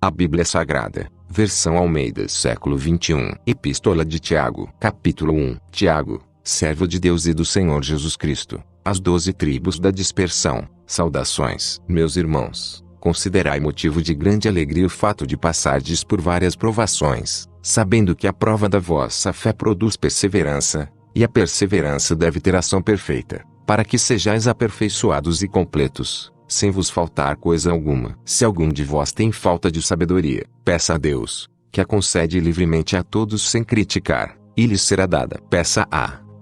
A Bíblia Sagrada, versão Almeida século 21. Epístola de Tiago, capítulo 1. Tiago, servo de Deus e do Senhor Jesus Cristo, as 12 tribos da dispersão, saudações. Meus irmãos, considerai motivo de grande alegria o fato de passardes por várias provações, sabendo que a prova da vossa fé produz perseverança, e a perseverança deve ter ação perfeita, para que sejais aperfeiçoados e completos, sem vos faltar coisa alguma. Se algum de vós tem falta de sabedoria, peça a Deus, que a concede livremente a todos sem criticar, e lhes será dada.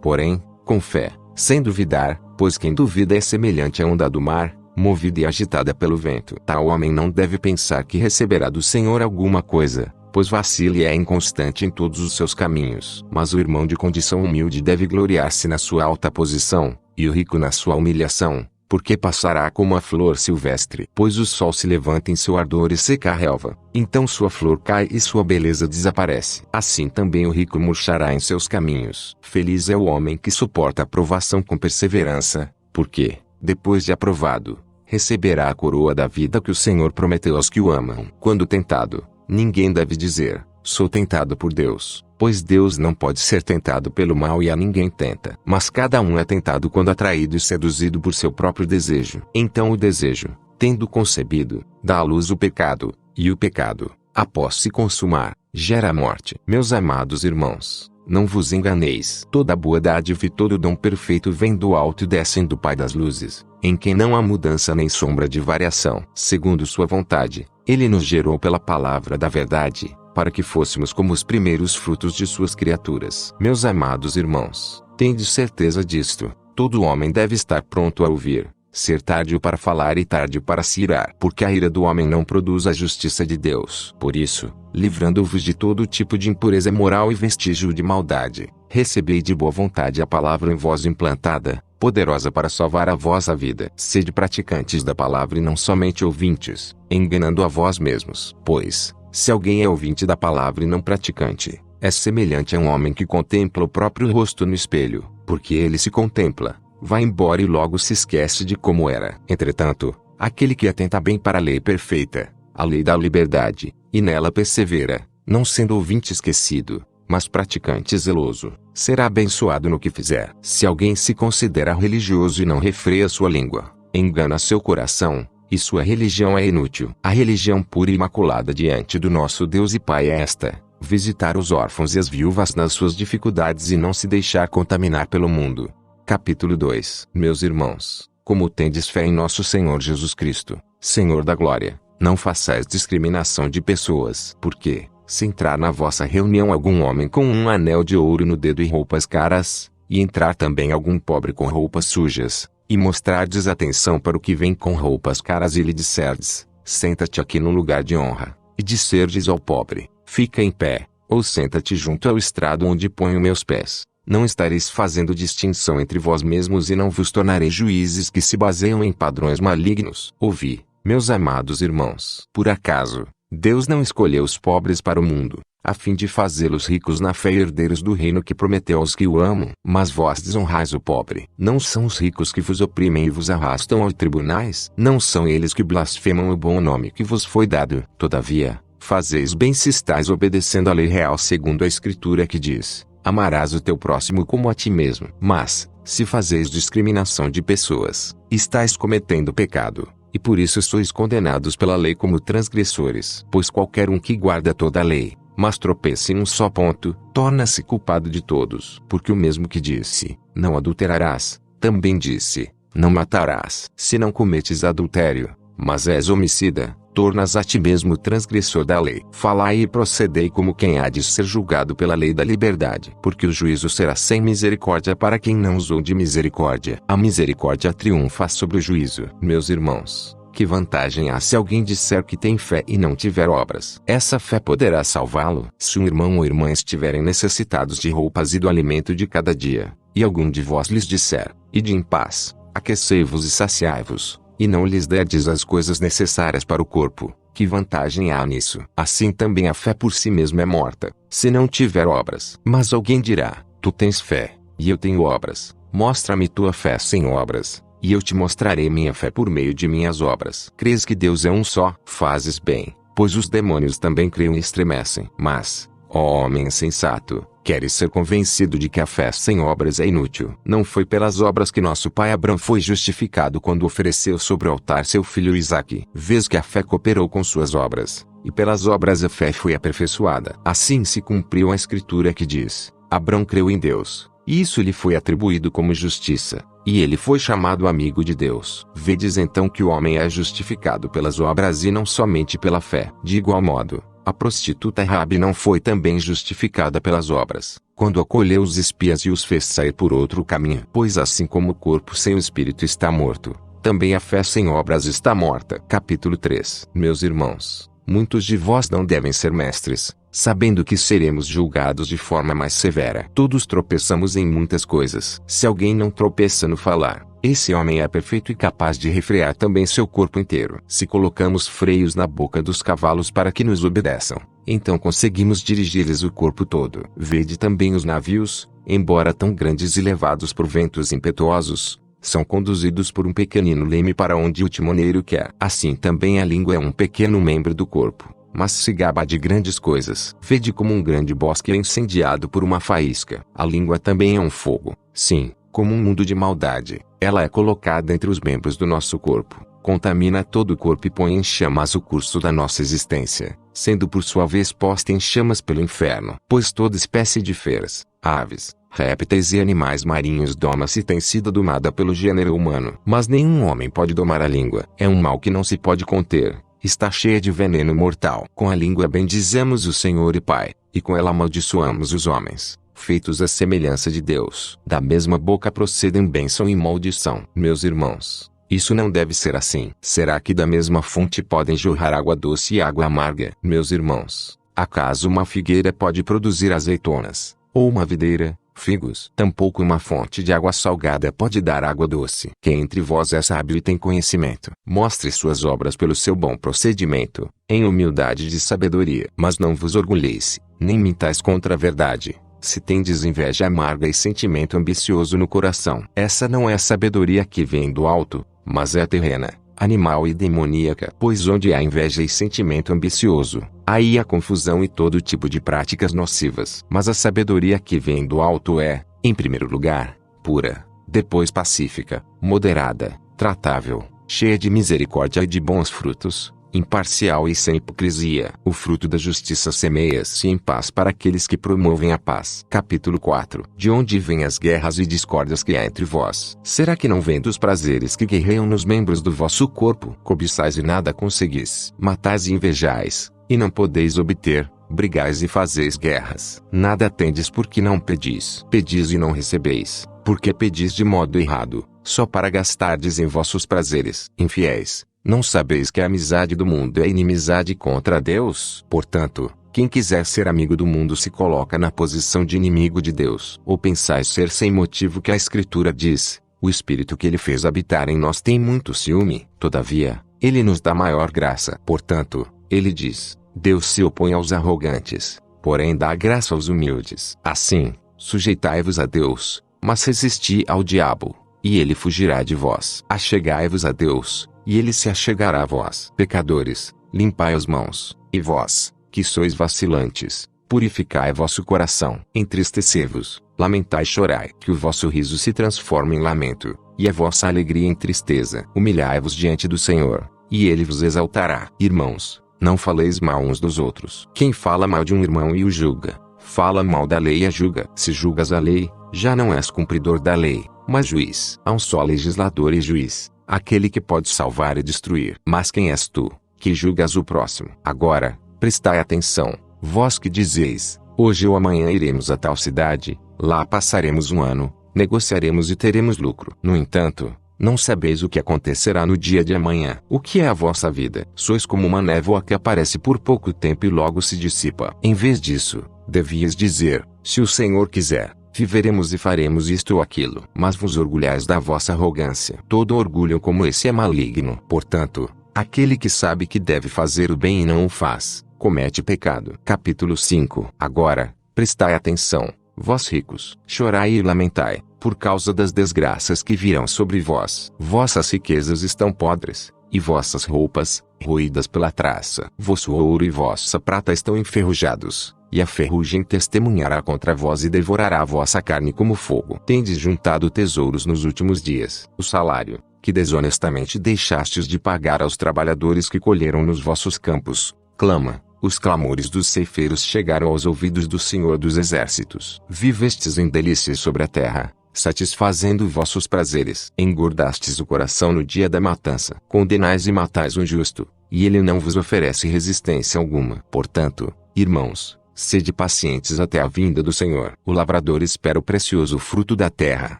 Porém, com fé, sem duvidar, pois quem duvida é semelhante à onda do mar, movida e agitada pelo vento. Tal homem não deve pensar que receberá do Senhor alguma coisa, pois vacila e é inconstante em todos os seus caminhos. Mas o irmão de condição humilde deve gloriar-se na sua alta posição, e o rico na sua humilhação, porque passará como a flor silvestre. Pois o sol se levanta em seu ardor e seca a relva, então sua flor cai e sua beleza desaparece. Assim também o rico murchará em seus caminhos. Feliz é o homem que suporta a provação com perseverança, porque, depois de aprovado, receberá a coroa da vida que o Senhor prometeu aos que o amam. Quando tentado, ninguém deve dizer, sou tentado por Deus, pois Deus não pode ser tentado pelo mal e a ninguém tenta. Mas cada um é tentado quando atraído e seduzido por seu próprio desejo. Então o desejo, tendo concebido, dá à luz o pecado, e o pecado, após se consumar, gera a morte. Meus amados irmãos, não vos enganeis. Toda boa dádiva e todo dom perfeito vem do alto e descem do Pai das luzes, em quem não há mudança nem sombra de variação. Segundo sua vontade, Ele nos gerou pela palavra da verdade, para que fôssemos como os primeiros frutos de suas criaturas. Meus amados irmãos, tendes certeza disto: todo homem deve estar pronto a ouvir, ser tardio para falar e tardio para se irar, porque a ira do homem não produz a justiça de Deus. Por isso, livrando-vos de todo tipo de impureza moral e vestígio de maldade, recebei de boa vontade a palavra em vós implantada, poderosa para salvar a vossa vida. Sede praticantes da palavra e não somente ouvintes, enganando a vós mesmos. Pois, se alguém é ouvinte da palavra e não praticante, é semelhante a um homem que contempla o próprio rosto no espelho, porque ele se contempla, vai embora e logo se esquece de como era. Entretanto, aquele que atenta bem para a lei perfeita, a lei da liberdade, e nela persevera, não sendo ouvinte esquecido, mas praticante zeloso, será abençoado no que fizer. Se alguém se considera religioso e não refreia sua língua, engana seu coração, e sua religião é inútil. A religião pura e imaculada diante do nosso Deus e Pai é esta: visitar os órfãos e as viúvas nas suas dificuldades e não se deixar contaminar pelo mundo. Capítulo 2. Meus irmãos, como tendes fé em nosso Senhor Jesus Cristo, Senhor da glória, não façais discriminação de pessoas. Porque, se entrar na vossa reunião algum homem com um anel de ouro no dedo e roupas caras, e entrar também algum pobre com roupas sujas, e mostrardes atenção para o que vem com roupas caras e lhe disserdes, senta-te aqui no lugar de honra, e disserdes ao pobre, fica em pé, ou senta-te junto ao estrado onde ponho meus pés, não estareis fazendo distinção entre vós mesmos e não vos tornareis juízes que se baseiam em padrões malignos. Ouvi, meus amados irmãos. Por acaso, Deus não escolheu os pobres para o mundo, a fim de fazê-los ricos na fé e herdeiros do reino que prometeu aos que o amam? Mas vós desonrais o pobre. Não são os ricos que vos oprimem e vos arrastam aos tribunais? Não são eles que blasfemam o bom nome que vos foi dado? Todavia, fazeis bem se estáis obedecendo à lei real segundo a Escritura que diz: amarás o teu próximo como a ti mesmo. Mas, se fazeis discriminação de pessoas, estáis cometendo pecado, e por isso sois condenados pela lei como transgressores. Pois qualquer um que guarda toda a lei, mas tropeça em um só ponto, torna-se culpado de todos. Porque o mesmo que disse, não adulterarás, também disse, não matarás. Se não cometes adultério, mas és homicida, tornas a ti mesmo transgressor da lei. Falai e procedei como quem há de ser julgado pela lei da liberdade. Porque o juízo será sem misericórdia para quem não usou de misericórdia. A misericórdia triunfa sobre o juízo. Meus irmãos, que vantagem há se alguém disser que tem fé e não tiver obras? Essa fé poderá salvá-lo? Se um irmão ou irmã estiverem necessitados de roupas e do alimento de cada dia, e algum de vós lhes disser, ide em paz, aquecei-vos e saciai-vos, e não lhes derdes as coisas necessárias para o corpo, que vantagem há nisso? Assim também a fé por si mesma é morta, se não tiver obras. Mas alguém dirá, tu tens fé, e eu tenho obras, mostra-me tua fé sem obras, e eu te mostrarei minha fé por meio de minhas obras. Crês que Deus é um só? Fazes bem. pois os demônios também creem e estremecem. Mas, ó homem insensato, queres ser convencido de que a fé sem obras é inútil? Não foi pelas obras que nosso pai Abrão foi justificado quando ofereceu sobre o altar seu filho Isaque. Vês que a fé cooperou com suas obras, e pelas obras a fé foi aperfeiçoada. Assim se cumpriu a escritura que diz: Abrão creu em Deus, e isso lhe foi atribuído como justiça, e ele foi chamado amigo de Deus. Vedes então que o homem é justificado pelas obras e não somente pela fé. De igual modo, a prostituta Raabe não foi também justificada pelas obras, quando acolheu os espias e os fez sair por outro caminho. Pois assim como o corpo sem o espírito está morto, também a fé sem obras está morta. Capítulo 3. Meus irmãos, muitos de vós não devem ser mestres, sabendo que seremos julgados de forma mais severa. Todos tropeçamos em muitas coisas. Se alguém não tropeça no falar, esse homem é perfeito e capaz de refrear também seu corpo inteiro. Se colocamos freios na boca dos cavalos para que nos obedeçam, então conseguimos dirigir-lhes o corpo todo. Vede também os navios, embora tão grandes e levados por ventos impetuosos, são conduzidos por um pequenino leme para onde o timoneiro quer. Assim também a língua é um pequeno membro do corpo, mas se gaba de grandes coisas. Vede como um grande bosque é incendiado por uma faísca. A língua também é um fogo. Sim, como um mundo de maldade, ela é colocada entre os membros do nosso corpo, contamina todo o corpo e põe em chamas o curso da nossa existência, sendo por sua vez posta em chamas pelo inferno. Pois toda espécie de feras, aves, répteis e animais marinhos doma-se e tem sido domada pelo gênero humano. Mas nenhum homem pode domar a língua. É um mal que não se pode conter, está cheia de veneno mortal. Com a língua bendizemos o Senhor e Pai, e com ela amaldiçoamos os homens, feitos à semelhança de Deus. Da mesma boca procedem bênção e maldição. Meus irmãos, isso não deve ser assim. Será que da mesma fonte podem jorrar água doce e água amarga? Meus irmãos, acaso uma figueira pode produzir azeitonas, ou uma videira figos? Tampouco uma fonte de água salgada pode dar água doce. Quem entre vós é sábio e tem conhecimento, mostre suas obras pelo seu bom procedimento, em humildade de sabedoria. Mas não vos orgulheis, nem mintais contra a verdade, se tendes inveja amarga e sentimento ambicioso no coração. Essa não é a sabedoria que vem do alto, mas é terrena, animal e demoníaca. Pois onde há inveja e sentimento ambicioso, aí há confusão e todo tipo de práticas nocivas. Mas a sabedoria que vem do alto é, em primeiro lugar, pura, depois pacífica, moderada, tratável, cheia de misericórdia e de bons frutos, imparcial e sem hipocrisia. O fruto da justiça semeia-se em paz para aqueles que promovem a paz. Capítulo 4. De onde vêm as guerras e discórdias que há entre vós? Será que não vem dos prazeres que guerreiam nos membros do vosso corpo? Cobiçais e nada conseguis. Matais e invejais, e não podeis obter. Brigais e fazeis guerras. Nada tendes porque não pedis. Pedis e não recebeis, porque pedis de modo errado, só para gastardes em vossos prazeres. Infiéis, não sabeis que a amizade do mundo é inimizade contra Deus? Portanto, quem quiser ser amigo do mundo se coloca na posição de inimigo de Deus. Ou pensais ser sem motivo que a Escritura diz: o Espírito que Ele fez habitar em nós tem muito ciúme, todavia, Ele nos dá maior graça. Portanto, Ele diz: Deus se opõe aos arrogantes, porém dá graça aos humildes. Assim, sujeitai-vos a Deus, mas resisti ao diabo, e ele fugirá de vós. Achegai-vos a Deus, e ele se achegará a vós. Pecadores, limpai as mãos, e vós, que sois vacilantes, purificai vosso coração. Entristecei-vos, lamentai e chorai. Que o vosso riso se transforme em lamento, e a vossa alegria em tristeza. Humilhai-vos diante do Senhor, e ele vos exaltará. Irmãos, não faleis mal uns dos outros. Quem fala mal de um irmão e o julga, fala mal da lei e a julga. Se julgas a lei, já não és cumpridor da lei, mas juiz. Há um só legislador e juiz, aquele que pode salvar e destruir. Mas quem és tu, que julgas o próximo? Agora, prestai atenção, vós que dizeis: hoje ou amanhã iremos a tal cidade, lá passaremos um ano, negociaremos e teremos lucro. No entanto, não sabeis o que acontecerá no dia de amanhã. O que é a vossa vida? Sois como uma névoa que aparece por pouco tempo e logo se dissipa. Em vez disso, devias dizer: se o Senhor quiser, viveremos e faremos isto ou aquilo. Mas vos orgulhais da vossa arrogância. Todo orgulho como esse é maligno. Portanto, aquele que sabe que deve fazer o bem e não o faz, comete pecado. Capítulo 5. Agora, prestai atenção, vós ricos. Chorai e lamentai, por causa das desgraças que virão sobre vós. Vossas riquezas estão podres, e vossas roupas, roídas pela traça. Vosso ouro e vossa prata estão enferrujados, e a ferrugem testemunhará contra vós e devorará a vossa carne como fogo. Tendes juntado tesouros nos últimos dias. O salário, que desonestamente deixastes de pagar aos trabalhadores que colheram nos vossos campos, clama. Os clamores dos ceifeiros chegaram aos ouvidos do Senhor dos Exércitos. Vivestes em delícias sobre a terra, satisfazendo vossos prazeres. Engordastes o coração no dia da matança. Condenais e matais o justo, e ele não vos oferece resistência alguma. Portanto, irmãos, sede pacientes até a vinda do Senhor. O lavrador espera o precioso fruto da terra,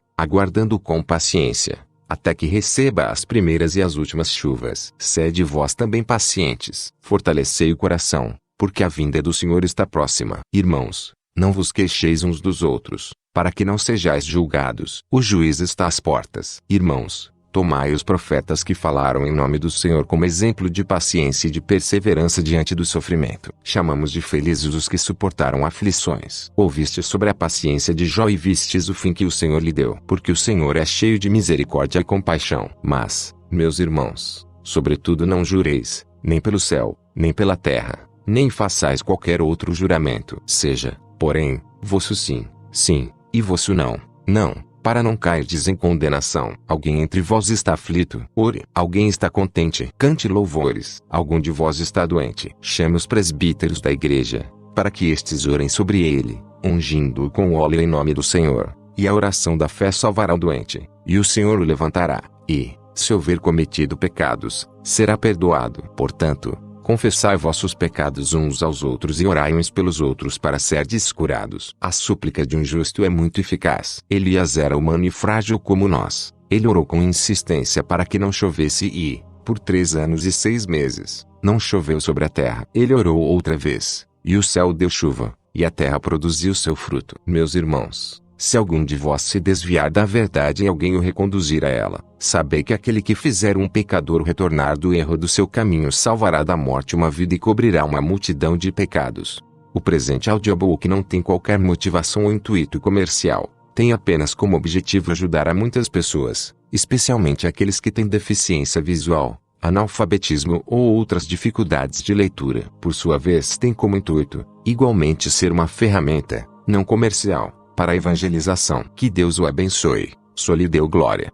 aguardando com paciência, até que receba as primeiras e as últimas chuvas. Sede vós também pacientes. Fortalecei o coração, porque a vinda do Senhor está próxima. Irmãos, não vos queixeis uns dos outros, para que não sejais julgados. O juiz está às portas. Irmãos, tomai os profetas que falaram em nome do Senhor como exemplo de paciência e de perseverança diante do sofrimento. Chamamos de felizes os que suportaram aflições. Ouvistes sobre a paciência de Jó e vistes o fim que o Senhor lhe deu. Porque o Senhor é cheio de misericórdia e compaixão. Mas, meus irmãos, sobretudo não jureis, nem pelo céu, nem pela terra, nem façais qualquer outro juramento. Seja, porém, vosso sim, sim, e vosso não, não, para não cairdes em condenação. Alguém entre vós está aflito? Ore. Alguém está contente? Cante louvores. Algum de vós está doente? Chame os presbíteros da igreja, para que estes orem sobre ele, ungindo-o com óleo em nome do Senhor. E a oração da fé salvará o doente, e o Senhor o levantará, e, se houver cometido pecados, será perdoado. Portanto, confessai vossos pecados uns aos outros e orai uns pelos outros para serdes curados. A súplica de um justo é muito eficaz. Elias era humano e frágil como nós. Ele orou com insistência para que não chovesse e, por 3 anos e 6 meses, não choveu sobre a terra. Ele orou outra vez, e o céu deu chuva, e a terra produziu seu fruto. Meus irmãos, se algum de vós se desviar da verdade e alguém o reconduzir a ela, sabei que aquele que fizer um pecador retornar do erro do seu caminho salvará da morte uma vida e cobrirá uma multidão de pecados. O presente audiobook não tem qualquer motivação ou intuito comercial, tem apenas como objetivo ajudar a muitas pessoas, especialmente aqueles que têm deficiência visual, analfabetismo ou outras dificuldades de leitura. Por sua vez, tem como intuito, igualmente, ser uma ferramenta, não comercial, para a evangelização. Que Deus o abençoe. Só lhe deu glória.